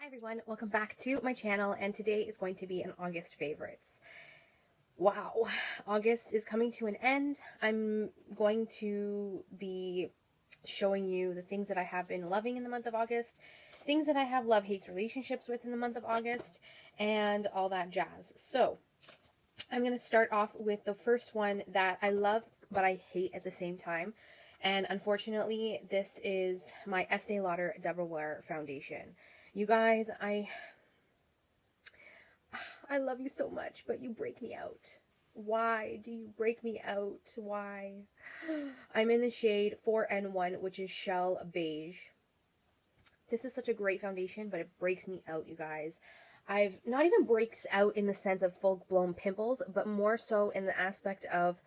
Everyone, welcome back to my channel, and today is going to be an August favorites. Wow, August is coming to an end. I'm going to be showing you the things that I have been loving in the month of August, things that I have love-hate relationships with in the month of August, and all that jazz. So, I'm going to start off with the first one that I love but I hate at the same time. And unfortunately, this is my Estee Lauder Double Wear Foundation. You guys, I love you so much, but you break me out. Why do you break me out? Why? I'm in the shade 4N1, which is Shell Beige. This is such a great foundation, but it breaks me out, you guys. I've not even breaks out in the sense of full-blown pimples, but more so in the aspect of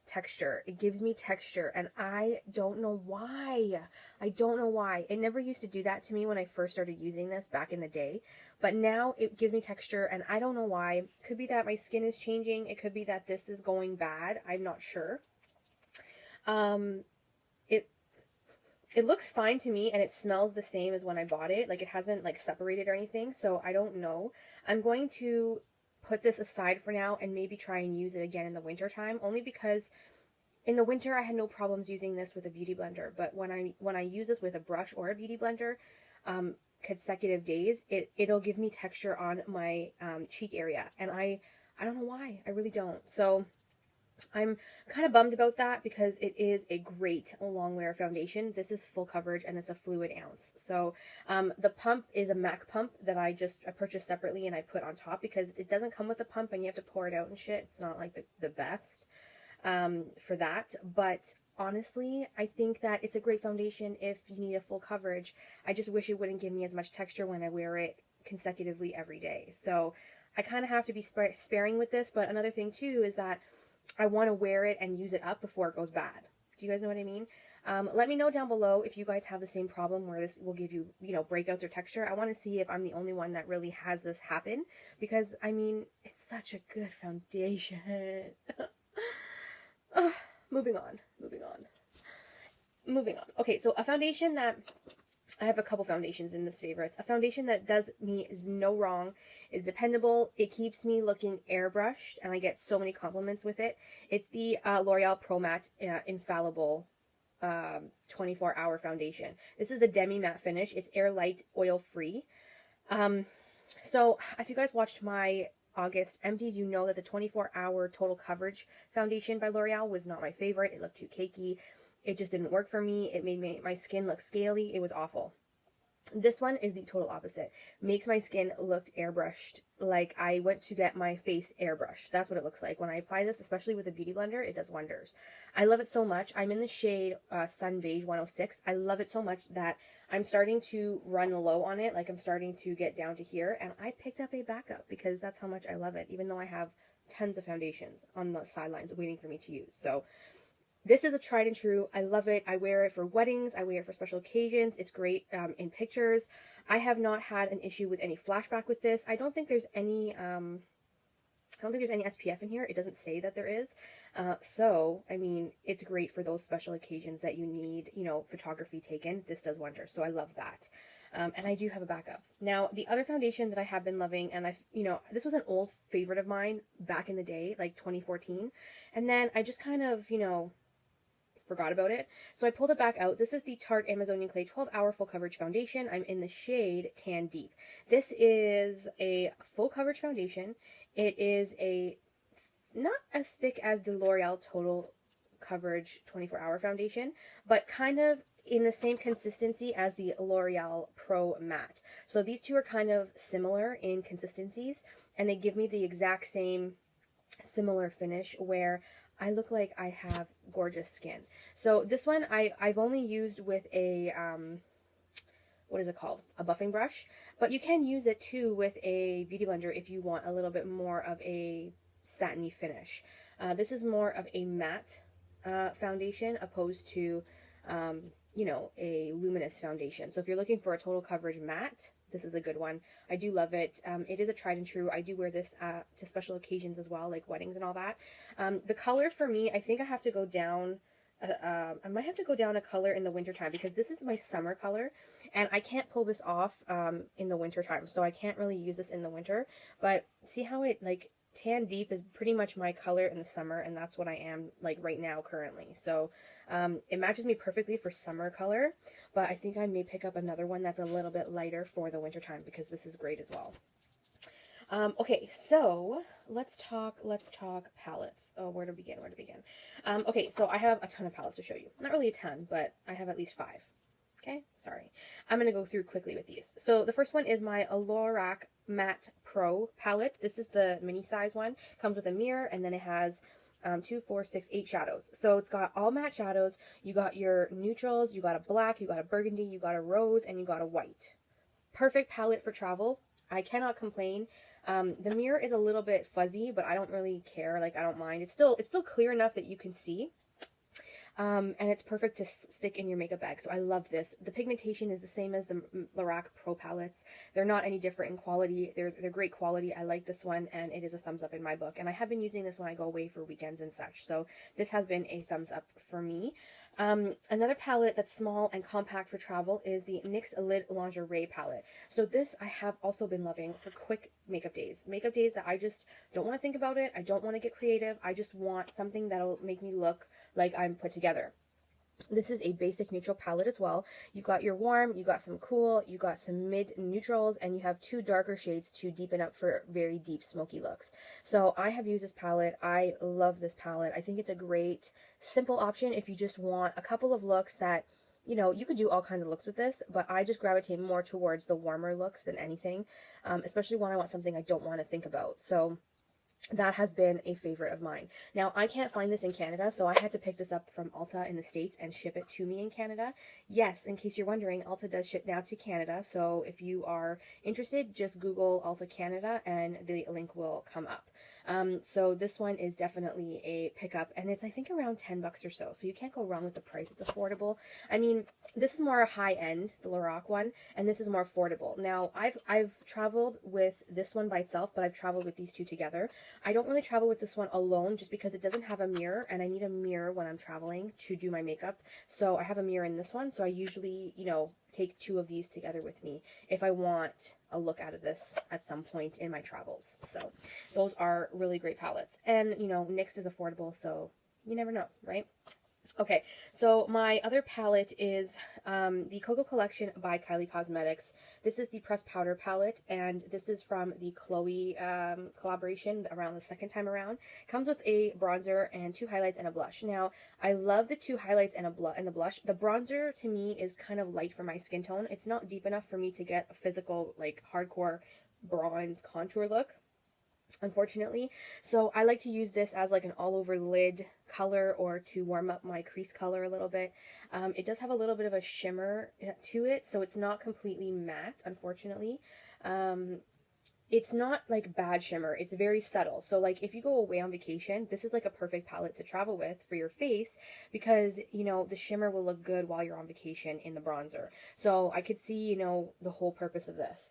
texture. It gives me texture, and I don't know why. I don't know why. It never used to do that to me when I first started using this back in the day, but now it gives me texture, and I don't know why. It could be that my skin is changing. It could be that this is going bad. I'm not sure. It looks fine to me, and it smells the same as when I bought it. Like, it hasn't like separated or anything, so I don't know. I'm going to put this aside for now and maybe try and use it again in the winter time, only because in the winter I had no problems using this with a beauty blender, but when I use this with a brush or a beauty blender consecutive days, it'll give me texture on my cheek area, and I don't know why. I really don't. So I'm kind of bummed about that because it is a great long wear foundation. This is full coverage and it's a fluid ounce. So the pump is a MAC pump that I purchased separately and I put on top because it doesn't come with a pump and you have to pour it out and shit. It's not like the best for that. But honestly, I think that it's a great foundation if you need a full coverage. I just wish it wouldn't give me as much texture when I wear it consecutively every day. So I kind of have to be sparing with this. But another thing too is that I want to wear it and use it up before it goes bad. Do you guys know what I mean? Let me know down below if you guys have the same problem where this will give you, breakouts or texture. I want to see if I'm the only one that really has this happen because, I mean, it's such a good foundation. Moving on. Okay, so a foundation that I have a couple foundations in this favorites. A foundation that does me is no wrong, is dependable. It keeps me looking airbrushed, and I get so many compliments with it. It's the L'Oreal Pro Matte Infallible 24-hour foundation. This is the Demi Matte finish. It's air light, oil free. So if you guys watched my August empties, you know that the 24-hour total coverage foundation by L'Oreal was not my favorite. It looked too cakey. It just didn't work for me. It made my skin look scaly. It was awful. This one is the total opposite. Makes my skin look airbrushed, like I went to get my face airbrushed. That's what it looks like. When I apply this, especially with a beauty blender, it does wonders. I love it so much. I'm in the shade Sun Beige 106. I love it so much that I'm starting to run low on it. Like, I'm starting to get down to here, and I picked up a backup because that's how much I love it, even though I have tons of foundations on the sidelines waiting for me to use. So this is a tried and true. I love it. I wear it for weddings. I wear it for special occasions. It's great in pictures. I have not had an issue with any flashback with this. I don't think there's any SPF in here. It doesn't say that there is. So, I mean, it's great for those special occasions that you need, photography taken. This does wonders. So I love that. And I do have a backup. Now, the other foundation that I have been loving, and this was an old favorite of mine back in the day, like 2014. And then I just kind of, forgot about it. So I pulled it back out. This is the Tarte Amazonian Clay 12-Hour Full Coverage Foundation. I'm in the shade Tan Deep. This is a full coverage foundation. It is not as thick as the L'Oreal Total Coverage 24-Hour Foundation, but kind of in the same consistency as the L'Oreal Pro Matte. So these two are kind of similar in consistencies, and they give me the exact same similar finish where I look like I have gorgeous skin. So this one I've only used with a, what is it called? A buffing brush. But you can use it too with a beauty blender if you want a little bit more of a satiny finish. This is more of a matte foundation opposed to, a luminous foundation. So if you're looking for a total coverage matte, this is a good one. I do love it. It is a tried and true. I do wear this to special occasions as well, like weddings and all that. The color for me, I think I have to go down. I might have to go down a color in the wintertime because this is my summer color. And I can't pull this off in the winter time, so I can't really use this in the winter. But see how it, like, tan deep is pretty much my color in the summer, and that's what I am like right now currently. So it matches me perfectly for summer color, but I think I may pick up another one that's a little bit lighter for the winter time because this is great as well. Okay, so let's talk palettes. Oh, where to begin? Okay, so I have a ton of palettes to show you. Not really a ton, but I have at least 5. Okay, sorry. I'm going to go through quickly with these. So the first one is my Lorac Matte Pro palette. This is the mini size one. Comes with a mirror, and then it has 2, 4, 6, 8 shadows. So it's got all matte shadows. You got your neutrals, you got a black, you got a burgundy, you got a rose, and you got a white. Perfect palette for travel. I cannot complain. The mirror is a little bit fuzzy, but I don't really care. Like, I don't mind. It's still clear enough that you can see. And it's perfect to stick in your makeup bag. So I love this. The pigmentation is the same as the Lorac Pro palettes. They're not any different in quality. They're great quality. I like this one, and it is a thumbs up in my book. And I have been using this when I go away for weekends and such. So this has been a thumbs up for me. Another palette that's small and compact for travel is the NYX Lid Lingerie palette. So this I have also been loving for quick makeup days. Makeup days that I just don't want to think about it. I don't want to get creative. I just want something that'll make me look like I'm put together. This is a basic neutral palette as well. You got your warm, you got some cool, you got some mid neutrals, and you have 2 darker shades to deepen up for very deep smoky looks. So I have used this palette. I love this palette. I think it's a great simple option if you just want a couple of looks that, you know, you could do all kinds of looks with this, but I just gravitate more towards the warmer looks than anything, especially when I want something I don't want to think about. So that has been a favorite of mine. Now, I can't find this in Canada, so I had to pick this up from Ulta in the States and ship it to me in Canada. Yes, in case you're wondering, Ulta does ship now to Canada, so if you are interested, just Google Ulta Canada and the link will come up. So this one is definitely a pickup, and it's, I think, around $10 or so, so you can't go wrong with the price. It's affordable. I mean, this is more high-end, the Lorac one, and this is more affordable. Now, I've traveled with this one by itself, but I've traveled with these two together. I don't really travel with this one alone just because it doesn't have a mirror, and I need a mirror when I'm traveling to do my makeup. So I have a mirror in this one, so I usually, you know, take 2 of these together with me if I want a look out of this at some point in my travels. So those are really great palettes. And, you know, NYX is affordable, so you never know, right? Okay, so my other palette is the Coco Collection by Kylie Cosmetics. This is the pressed powder palette, and this is from the Chloe collaboration around the second time around. Comes with a bronzer and 2 highlights and a blush. Now, I love the 2 highlights and the blush. The bronzer, to me, is kind of light for my skin tone. It's not deep enough for me to get a physical, like, hardcore bronze contour look, unfortunately. So I like to use this as like an all over lid color or to warm up my crease color a little bit. It does have a little bit of a shimmer to it, so it's not completely matte, unfortunately. It's not like bad shimmer. It's very subtle. So like if you go away on vacation, this is like a perfect palette to travel with for your face because, you know, the shimmer will look good while you're on vacation in the bronzer. So I could see, you know, the whole purpose of this.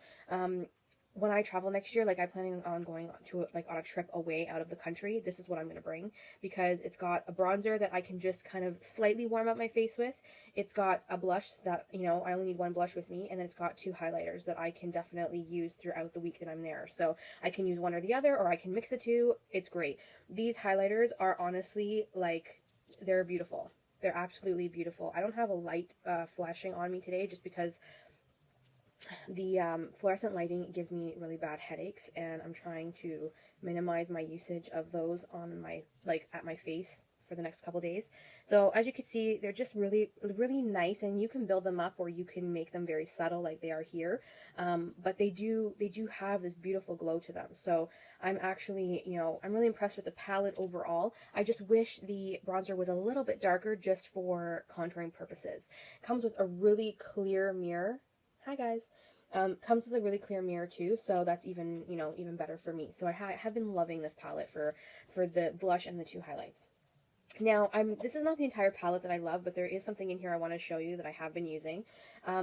When I travel next year, like I'm planning on going to like on a trip away out of the country, this is what I'm going to bring because it's got a bronzer that I can just kind of slightly warm up my face with. It's got a blush that, you know, I only need 1 blush with me, and then it's got 2 highlighters that I can definitely use throughout the week that I'm there. So I can use one or the other, or I can mix the 2. It's great. These highlighters are honestly like, they're beautiful. They're absolutely beautiful. I don't have a light flashing on me today just because the fluorescent lighting gives me really bad headaches, and I'm trying to minimize my usage of those on my, like, at my face for the next couple days. So as you can see, they're just really, really nice, and you can build them up or you can make them very subtle like they are here. But they do have this beautiful glow to them. So I'm actually, you know, I'm really impressed with the palette overall. I just wish the bronzer was a little bit darker just for contouring purposes. Comes with a really clear mirror. Hi guys. Comes with a really clear mirror too, so that's even, you know, even better for me. So I have been loving this palette for the blush and the 2 highlights. Now, this is not the entire palette that I love, but there is something in here I want to show you that I have been using.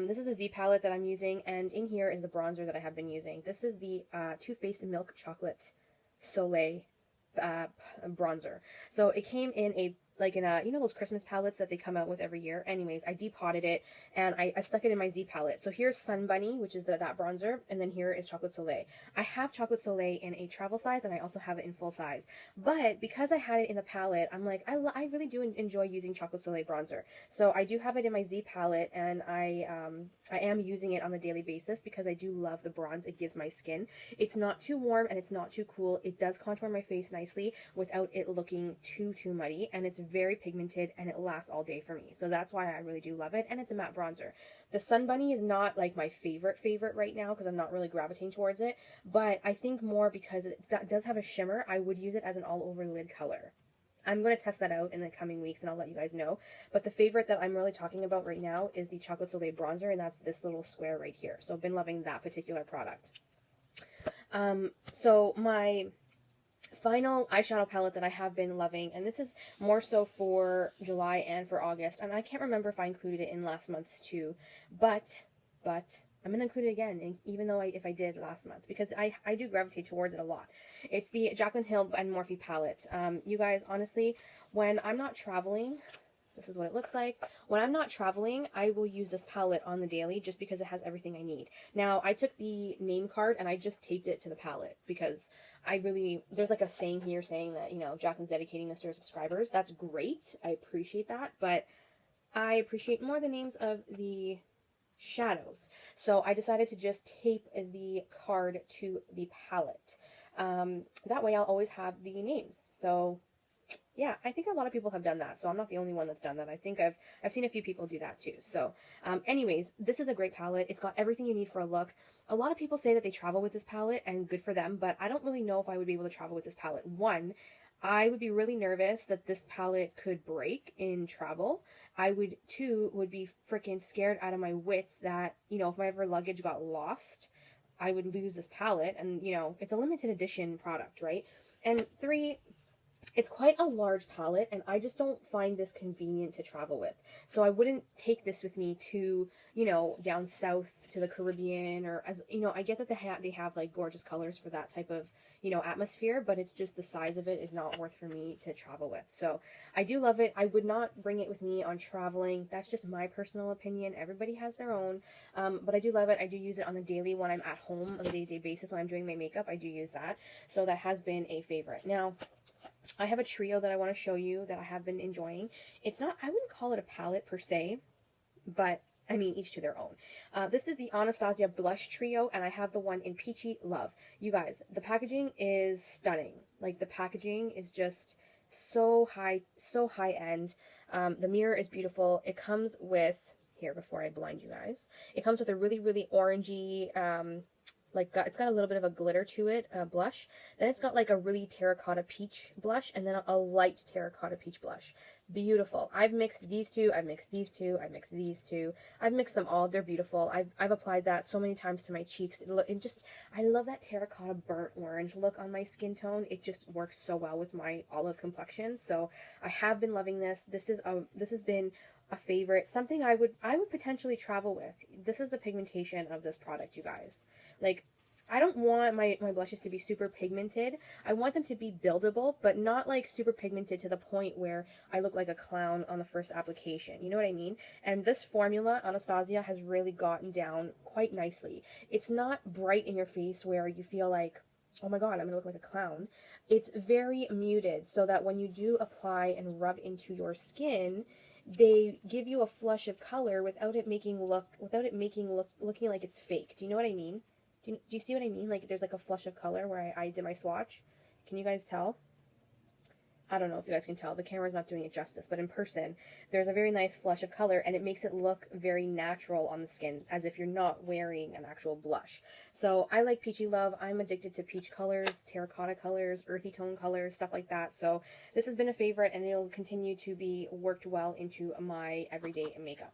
This is a Z palette that I'm using, and in here is the bronzer that I have been using. This is the Too Faced Milk Chocolate Soleil bronzer. So it came in a like in a, you know, those Christmas palettes that they come out with every year. Anyways, I depotted it and I stuck it in my Z palette. So here's Sun Bunny, which is that bronzer, and then here is Chocolate Soleil. I have Chocolate Soleil in a travel size and I also have it in full size. But because I had it in the palette, I'm like, I really do enjoy using Chocolate Soleil bronzer. So I do have it in my Z palette, and I am using it on a daily basis because I do love the bronze it gives my skin. It's not too warm and it's not too cool. It does contour my face nicely without it looking too muddy, and it's very pigmented and it lasts all day for me. So that's why I really do love it, and it's a matte bronzer. The Sun Bunny is not like my favorite right now because I'm not really gravitating towards it, but I think more because it does have a shimmer, I would use it as an all over lid color. I'm going to test that out in the coming weeks and I'll let you guys know. But the favorite that I'm really talking about right now is the Chocolate Soleil bronzer, and that's this little square right here. So I've been loving that particular product. So my final eyeshadow palette that I have been loving, and this is more so for July and for August, and I can't remember if I included it in last month's too, but I'm going to include it again, even though if I did last month, because I do gravitate towards it a lot. It's the Jaclyn Hill and Morphe palette. You guys, honestly, when I'm not traveling, this is what it looks like. When I'm not traveling, I will use this palette on the daily just because it has everything I need. Now, I took the name card and I just taped it to the palette because there's like a saying here saying that, you know, Jaclyn's dedicating this to her subscribers. That's great. I appreciate that, but I appreciate more the names of the shadows. So I decided to just tape the card to the palette. That way I'll always have the names. So yeah, I think a lot of people have done that, so I'm not the only one that's done that. I think I've seen a few people do that too. So anyways, this is a great palette. It's got everything you need for a look. A lot of people say that they travel with this palette, and good for them, but I don't really know if I would be able to travel with this palette. One, I would be really nervous that this palette could break in travel. Two, would be freaking scared out of my wits that, you know, if my ever luggage got lost, I would lose this palette, and, you know, it's a limited edition product, right? And three, it's quite a large palette, and I just don't find this convenient to travel with. So I wouldn't take this with me to, you know, down south to the Caribbean, or, as you know, I get that they have like gorgeous colors for that type of, you know, atmosphere, but it's just the size of it is not worth for me to travel with. So I do love it. I would not bring it with me on traveling. That's just my personal opinion. Everybody has their own, but I do love it. I do use it on the daily when I'm at home on a day-to-day basis. When I'm doing my makeup, I do use that. So that has been a favorite. Now, I have a trio that I want to show you that I have been enjoying. It's not, I wouldn't call it a palette per se, but I mean, each to their own. This is the Anastasia Blush Trio, and I have the one in Peachy Love. You guys, the packaging is stunning. Like, the packaging is just so high end. The mirror is beautiful. It comes with, here, before I blind you guys, it comes with a really, really orangey, it's got a little bit of a glitter to it, blush. Then it's got like a really terracotta peach blush, and then a light terracotta peach blush. Beautiful. I've mixed these two, I've mixed these two, I've mixed these two. I've mixed them all. They're beautiful. I've applied that so many times to my cheeks. I love that terracotta burnt orange look on my skin tone. It just works so well with my olive complexion. So I have been loving this. This has been a favorite, something I would potentially travel with. This is the pigmentation of this product, you guys. Like, I don't want my blushes to be super pigmented. I want them to be buildable, but not like super pigmented to the point where I look like a clown on the first application. You know what I mean? And this formula, Anastasia, has really gotten down quite nicely. It's not bright in your face where you feel like, oh my god, I'm gonna look like a clown. It's very muted, so that when you do apply and rub into your skin, they give you a flush of color without it making looking like it's fake. Do you know what I mean? Do you see what I mean? Like, there's like a flush of color where I did my swatch. Can you guys tell? I don't know if you guys can tell. The camera's not doing it justice, but in person, there's a very nice flush of color, and it makes it look very natural on the skin, as if you're not wearing an actual blush. So I like Peachy Love. I'm addicted to peach colors, terracotta colors, earthy tone colors, stuff like that. So this has been a favorite, and it'll continue to be worked well into my everyday makeup.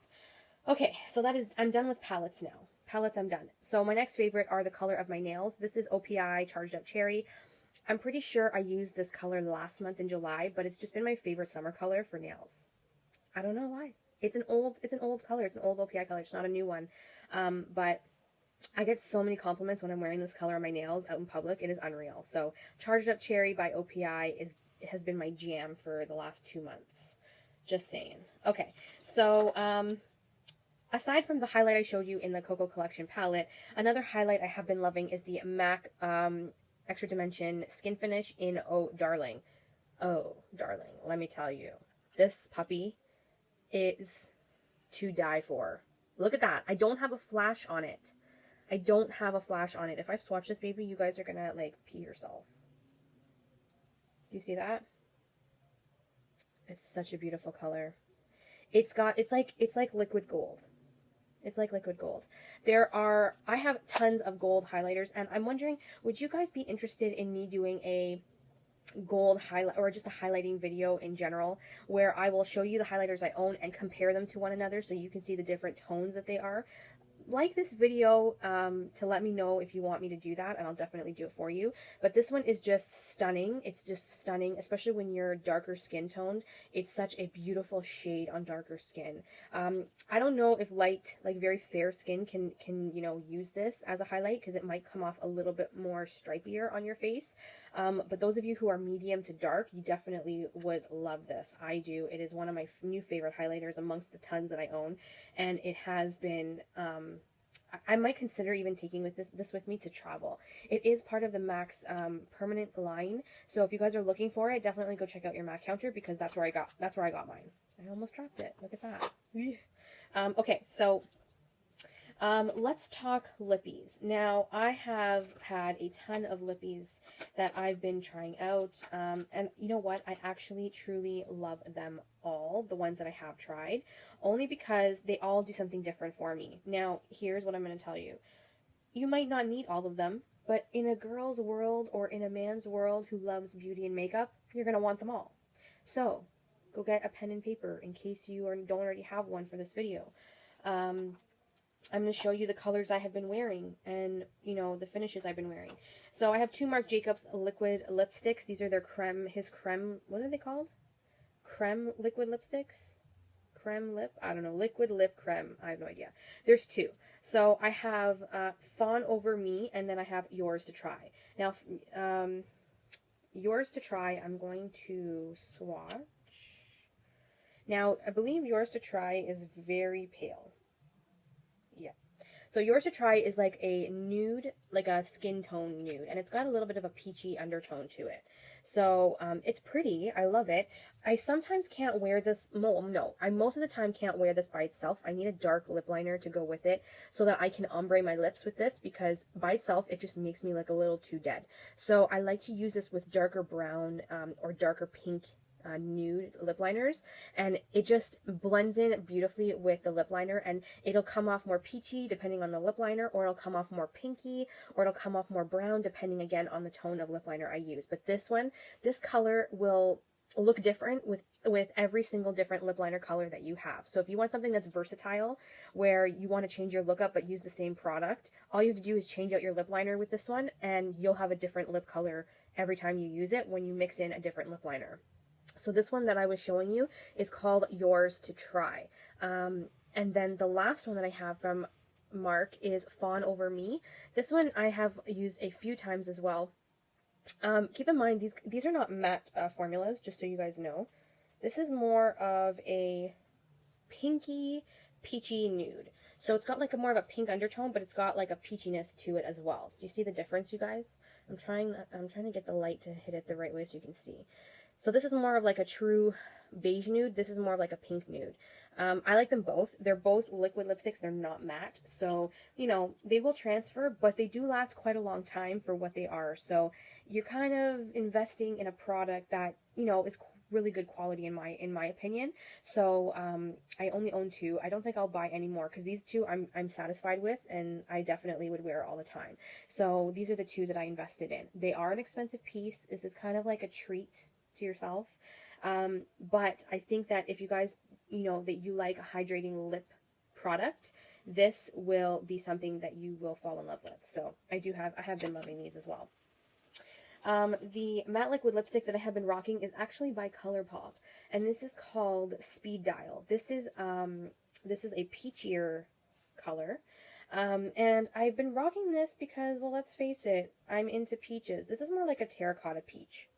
Okay, so I'm done with palettes now. Palettes, I'm done. So my next favorite are the color of my nails. This is OPI Charged Up Cherry. I'm pretty sure I used this color last month in July, but it's just been my favorite summer color for nails. I don't know why. It's an old color. It's an old OPI color. It's not a new one. But I get so many compliments when I'm wearing this color on my nails out in public. It is unreal. So Charged Up Cherry by OPI has been my jam for the last 2 months. Just saying. Okay, so aside from the highlight I showed you in the Coco Collection palette, another highlight I have been loving is the MAC Extra Dimension Skin Finish in Oh Darling. Oh, darling, let me tell you, this puppy is to die for. Look at that. I don't have a flash on it. I don't have a flash on it. If I swatch this baby, you guys are gonna like pee yourself. Do you see that? It's such a beautiful color. It's like liquid gold. It's like liquid gold. I have tons of gold highlighters, and I'm wondering, would you guys be interested in me doing a gold highlight or just a highlighting video in general, where I will show you the highlighters I own and compare them to one another so you can see the different tones that they are? Like this video to let me know if you want me to do that, and I'll definitely do it for you. But this one is just stunning. It's just stunning, especially when you're darker skin toned. It's such a beautiful shade on darker skin. I don't know if light, like very fair skin can use this as a highlight, because it might come off a little bit more stripier on your face. But those of you who are medium to dark, you definitely would love this. I do. It is one of my new favorite highlighters amongst the tons that I own, and it has been I might consider even taking this with me to travel. It is part of the MAC's permanent line, so if you guys are looking for it, definitely go check out your MAC counter, because that's where I got mine. I almost dropped it. Look at that. Okay, so let's talk lippies. Now, I have had a ton of lippies that I've been trying out, and you know what? I actually truly love them all, the ones that I have tried, only because they all do something different for me. Now, here's what I'm going to tell you. You might not need all of them, but in a girl's world or in a man's world who loves beauty and makeup, you're going to want them all. So, go get a pen and paper in case you don't already have one for this video. I'm going to show you the colors I have been wearing and, the finishes I've been wearing. So I have two Marc Jacobs liquid lipsticks. These are their creme, what are they called? Creme liquid lipsticks? Creme lip? I don't know. Liquid lip creme. I have no idea. There's two. So I have Fawn Over Me, and then I have Yours to Try. Now, Yours to Try, I'm going to swatch. Now, I believe Yours to Try is very pale. Yeah. So Yours to Try is like a nude, like a skin tone nude, and it's got a little bit of a peachy undertone to it. So it's pretty. I love it. I sometimes can't wear this. No, I most of the time can't wear this by itself. I need a dark lip liner to go with it so that I can ombre my lips with this, because by itself it just makes me look a little too dead. So I like to use this with darker brown or darker pink nude lip liners, and it just blends in beautifully with the lip liner, and it'll come off more peachy depending on the lip liner, or it'll come off more pinky, or it'll come off more brown depending again on the tone of lip liner I use. But this color will look different with every single different lip liner color that you have. So if you want something that's versatile, where you want to change your look up but use the same product, all you have to do is change out your lip liner with this one, and you'll have a different lip color every time you use it when you mix in a different lip liner. So this one that I was showing you is called Yours to Try. And then the last one that I have from Marc is Fawn Over Me. This one I have used a few times as well. Keep in mind, these are not matte formulas, just so you guys know. This is more of a pinky, peachy nude. So it's got like more of a pink undertone, but it's got like a peachiness to it as well. Do you see the difference, you guys? I'm trying to get the light to hit it the right way so you can see. So this is more of like a true beige nude. This is more of like a pink nude. I like them both. They're both liquid lipsticks. They're not matte. So, they will transfer, but they do last quite a long time for what they are. So you're kind of investing in a product that, is really good quality in my opinion. So I only own two. I don't think I'll buy any more, because these two I'm satisfied with, and I definitely would wear all the time. So these are the two that I invested in. They are an expensive piece. This is kind of like a treat to yourself, but I think that if you guys that you like a hydrating lip product, this will be something that you will fall in love with. So I have been loving these as well. The matte liquid lipstick that I have been rocking is actually by ColourPop, and this is called Speed Dial. This is a peachier color. And I've been rocking this because, well, let's face it, I'm into peaches. This is more like a terracotta peach.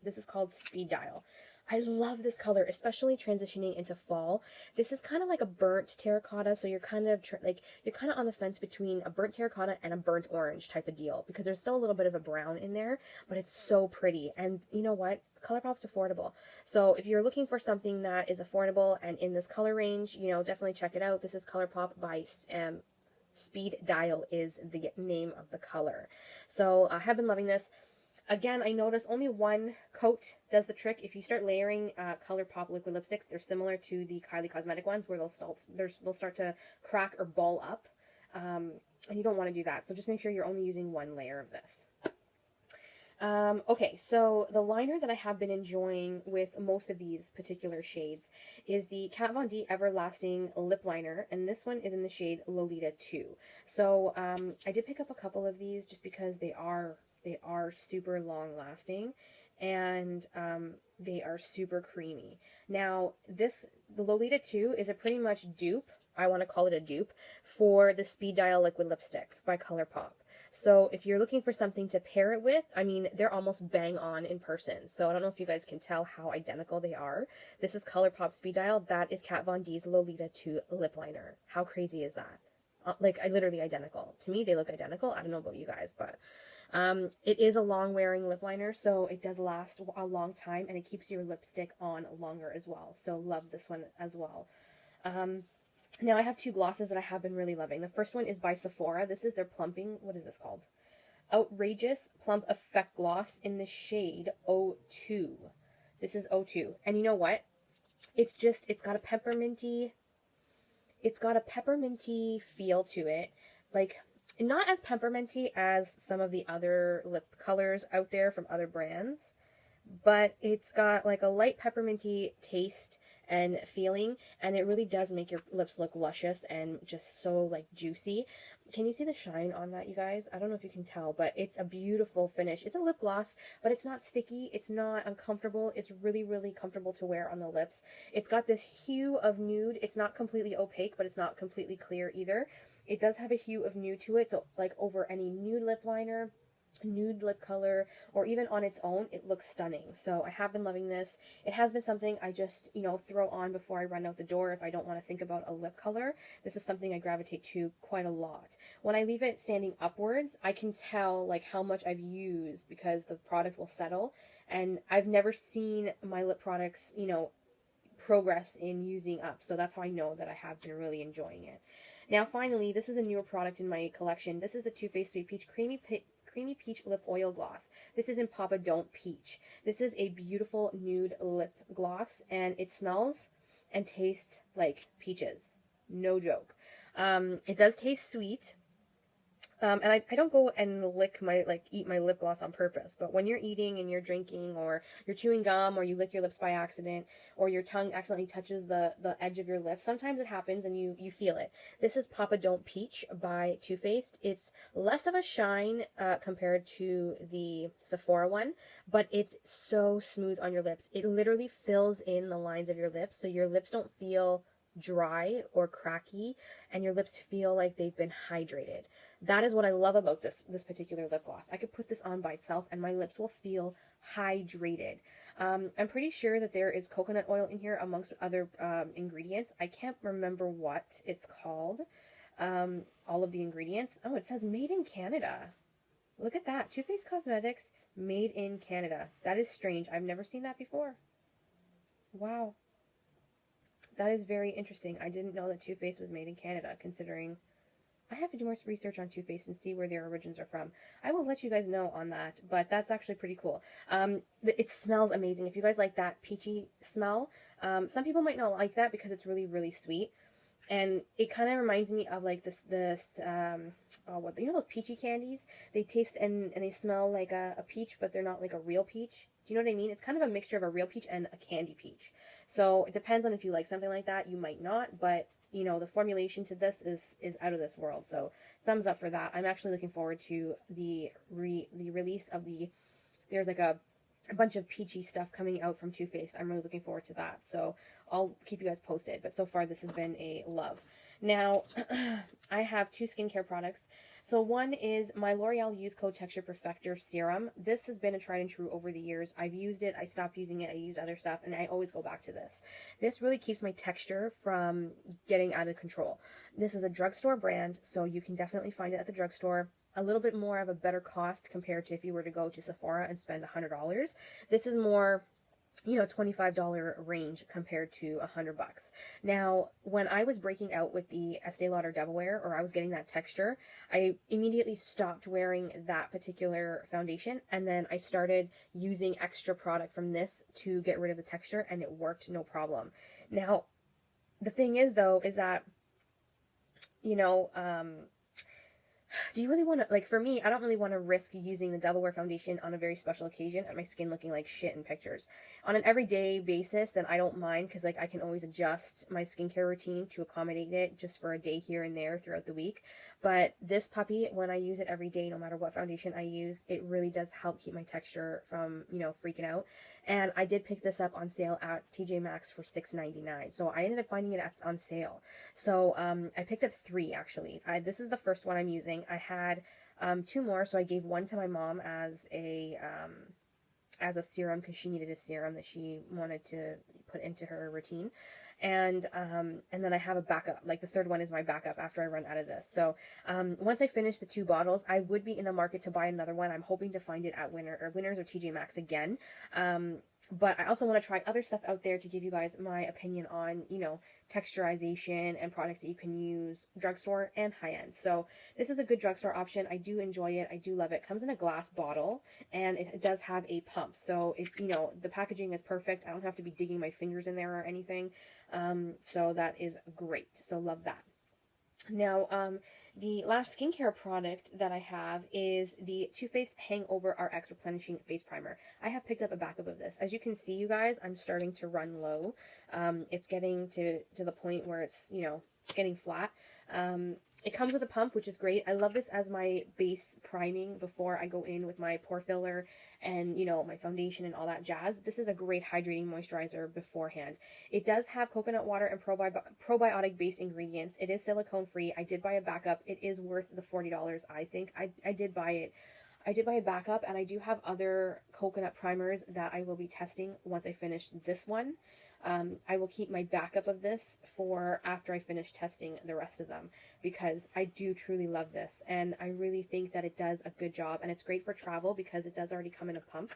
This is called Speed Dial. I love this color, especially transitioning into fall. This is kind of like a burnt terracotta, so you're kind of you're kind of on the fence between a burnt terracotta and a burnt orange type of deal, because there's still a little bit of a brown in there, but it's so pretty. And you know what? ColourPop's affordable. So if you're looking for something that is affordable and in this color range, you know, definitely check it out. This is ColourPop by Speed Dial is the name of the color. So I have been loving this. Again, I notice only one coat does the trick. If you start layering ColourPop liquid lipsticks, they're similar to the Kylie Cosmetic ones, where they'll start to crack or ball up, and you don't want to do that. So just make sure you're only using one layer of this. Okay, so the liner that I have been enjoying with most of these particular shades is the Kat Von D Everlasting Lip Liner, and this one is in the shade Lolita 2. So I did pick up a couple of these just because they are super long lasting, and they are super creamy. Now, the Lolita 2 is a pretty much dupe, I want to call it a dupe, for the Speed Dial Liquid Lipstick by ColourPop. So if you're looking for something to pair it with, I mean, they're almost bang on in person. So I don't know if you guys can tell how identical they are. This is ColourPop Speed Dial. That is Kat Von D's Lolita 2 lip liner. How crazy is that? Like, literally identical. To me, they look identical. I don't know about you guys, but it is a long wearing lip liner, so it does last a long time, and it keeps your lipstick on longer as well. So love this one as well. Now I have two glosses that I have been really loving. The first one is by Sephora. This is their plumping, what is this called? Outrageous Plump Effect Gloss in the shade O2. This is O2. And you know what? It's got a pepperminty feel to it. Like, not as pepperminty as some of the other lip colors out there from other brands, but it's got like a light pepperminty taste and feeling, and it really does make your lips look luscious and just so like juicy. Can you see the shine on that, you guys? I don't know if you can tell, but it's a beautiful finish. It's a lip gloss, but it's not sticky. It's not uncomfortable. It's really, really comfortable to wear on the lips. It's got this hue of nude. It's not completely opaque, but it's not completely clear either. It does have a hue of nude to it, so like over any nude lip liner, nude lip color, or even on its own, it looks stunning. So I have been loving this. It has been something I just, you know, throw on before I run out the door if I don't want to think about a lip color. This is something I gravitate to quite a lot. When I leave it standing upwards, I can tell like how much I've used because the product will settle, and I've never seen my lip products, you know, progress in using up. So that's how I know that I have been really enjoying it. Now finally, this is a newer product in my collection. This is the Too Faced Sweet Peach Creamy Peach Lip Oil Gloss. This is in Papa Don't Peach. This is a beautiful nude lip gloss, and it smells and tastes like peaches. No joke. It does taste sweet. And I don't go and eat my lip gloss on purpose, but when you're eating and you're drinking or you're chewing gum or you lick your lips by accident or your tongue accidentally touches the edge of your lips, sometimes it happens and you feel it. This is Papa Don't Peach by Too Faced. It's less of a shine compared to the Sephora one, but it's so smooth on your lips. It literally fills in the lines of your lips, so your lips don't feel dry or cracky, and your lips feel like they've been hydrated. That is what I love about this particular lip gloss. I could put this on by itself and my lips will feel hydrated. I'm pretty sure that there is coconut oil in here amongst other ingredients. I can't remember what it's called. All of the ingredients. Oh, it says made in Canada. Look at that. Too Faced Cosmetics, made in Canada. That is strange. I've never seen that before. Wow. That is very interesting. I didn't know that Too Faced was made in Canada, considering I have to do more research on Too Faced and see where their origins are from. I will let you guys know on that, but that's actually pretty cool. It smells amazing. If you guys like that peachy smell, some people might not like that because it's really, really sweet. And it kind of reminds me of like what, you know those peachy candies? They taste and they smell like a peach, but they're not like a real peach. Do you know what I mean? It's kind of a mixture of a real peach and a candy peach. So it depends on if you like something like that. You might not, but you know, the formulation to this is out of this world. So thumbs up for that. I'm actually looking forward to the release of there's like a bunch of peachy stuff coming out from Too Faced. I'm really looking forward to that. So I'll keep you guys posted. But so far this has been a love. Now, I have two skincare products. So one is my L'Oreal Youth Code Texture Perfector Serum. This has been a tried and true over the years. I've used it, I stopped using it, I use other stuff, and I always go back to this. This really keeps my texture from getting out of control. This is a drugstore brand, so you can definitely find it at the drugstore. A little bit more of a better cost compared to if you were to go to Sephora and spend $100. This is more, you know, $25 range compared to $100. Now, when I was breaking out with the Estee Lauder Devil Wear, or I was getting that texture, I immediately stopped wearing that particular foundation, and then I started using extra product from this to get rid of the texture, and it worked no problem. Now, the thing is, though, is that, you know, do you really want to, like, for me, I don't really want to risk using the Devil Wear foundation on a very special occasion and my skin looking like shit in pictures. On an everyday basis, then I don't mind, because, like, I can always adjust my skincare routine to accommodate it just for a day here and there throughout the week. But this puppy, when I use it every day, no matter what foundation I use, it really does help keep my texture from, you know, freaking out. And I did pick this up on sale at TJ Maxx for $6.99. So I ended up finding it on sale. So I picked up 3, actually. This is the first one I'm using. I had 2 more, so I gave one to my mom as a serum, because she needed a serum that she wanted to put into her routine. And then I have a backup. Like, the third one is my backup after I run out of this. So once I finish the 2 bottles, I would be in the market to buy another one. I'm hoping to find it at Winners or TJ Maxx again. But I also want to try other stuff out there to give you guys my opinion on, you know, texturization and products that you can use drugstore and high-end. So this is a good drugstore option. I do enjoy it. I do love it. It comes in a glass bottle, and it does have a pump. So, you know, the packaging is perfect. I don't have to be digging my fingers in there or anything. So that is great. So love that. Now, the last skincare product that I have is the Too Faced Hangover RX Replenishing Face Primer. I have picked up a backup of this. As you can see, you guys, I'm starting to run low. It's getting to the point where it's, you know, getting flat. It comes with a pump, which is great. I love this as my base priming before I go in with my pore filler and, you know, my foundation and all that jazz. This is a great hydrating moisturizer beforehand. It does have coconut water and probiotic based ingredients. It is silicone free. I did buy a backup. It is worth the $40, I think. I did buy it. I did buy a backup, and I do have other coconut primers that I will be testing once I finish this one. I will keep my backup of this for after I finish testing the rest of them, because I do truly love this, and I really think that it does a good job, and it's great for travel because it does already come in a pump.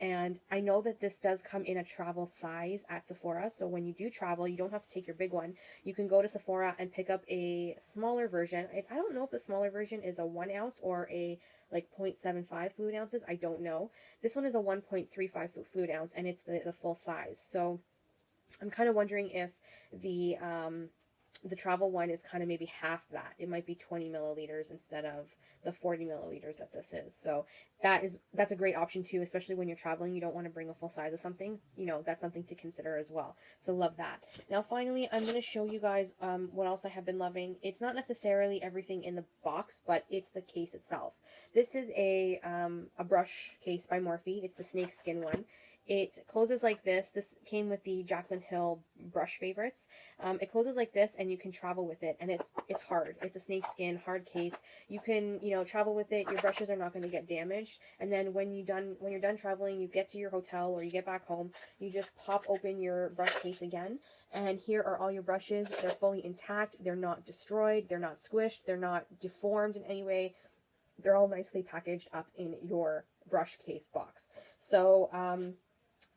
And I know that this does come in a travel size at Sephora, so when you do travel, you don't have to take your big one. You can go to Sephora and pick up a smaller version. I don't know if the smaller version is a 1 ounce or a like 0.75 fluid ounces. I don't know. This one is a 1.35 fluid ounce, and it's the full size. So I'm kind of wondering if the travel one is kind of maybe half that. It might be 20 milliliters instead of the 40 milliliters that this is. So that's a great option too, especially when you're traveling. You don't want to bring a full size of something. You know, that's something to consider as well. So love that. Now finally, I'm going to show you guys what else I have been loving. It's not necessarily everything in the box, but it's the case itself. This is a brush case by Morphe. It's the snake skin one. It closes like this. This came with the Jaclyn Hill brush favorites. It closes like this, and you can travel with it. And it's hard. It's a snakeskin hard case. You can, you know, travel with it. Your brushes are not going to get damaged. And then when you're done traveling, you get to your hotel or you get back home, you just pop open your brush case again. And here are all your brushes. They're fully intact. They're not destroyed. They're not squished. They're not deformed in any way. They're all nicely packaged up in your brush case box. So,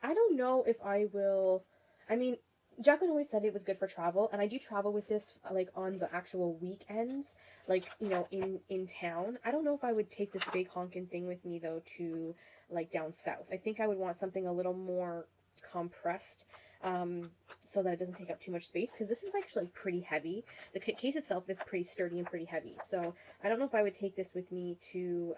I don't know if I will, I mean, Jaclyn always said it was good for travel, and I do travel with this, like, on the actual weekends, like, you know, in town. I don't know if I would take this big honkin' thing with me, though, to, like, down south. I think I would want something a little more compressed, so that it doesn't take up too much space, because this is actually pretty heavy. The case itself is pretty sturdy and pretty heavy, so I don't know if I would take this with me to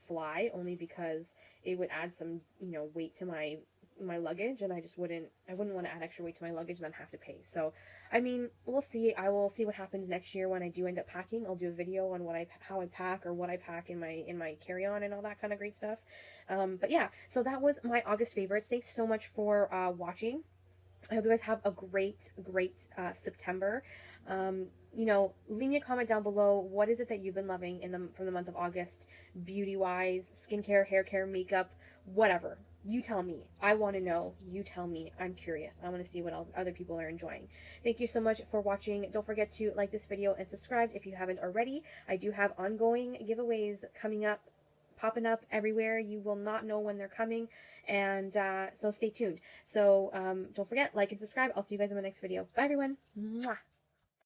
fly, only because it would add some, you know, weight to my luggage, and I wouldn't want to add extra weight to my luggage and then have to pay. So, I mean, we'll see. I will see what happens next year when I do end up packing. I'll do a video on how I pack, or what I pack in my carry-on and all that kind of great stuff. But yeah, so that was my August favorites. Thanks so much for watching. I hope you guys have a great September. you know, leave me a comment down below. What is it that you've been loving from the month of August, beauty-wise, skincare, hair care, makeup, whatever. You tell me. I want to know. You tell me. I'm curious. I want to see what other people are enjoying. Thank you so much for watching. Don't forget to like this video and subscribe if you haven't already. I do have ongoing giveaways coming up, popping up everywhere. You will not know when they're coming, and so stay tuned. So don't forget, like and subscribe. I'll see you guys in my next video. Bye, everyone. Mwah.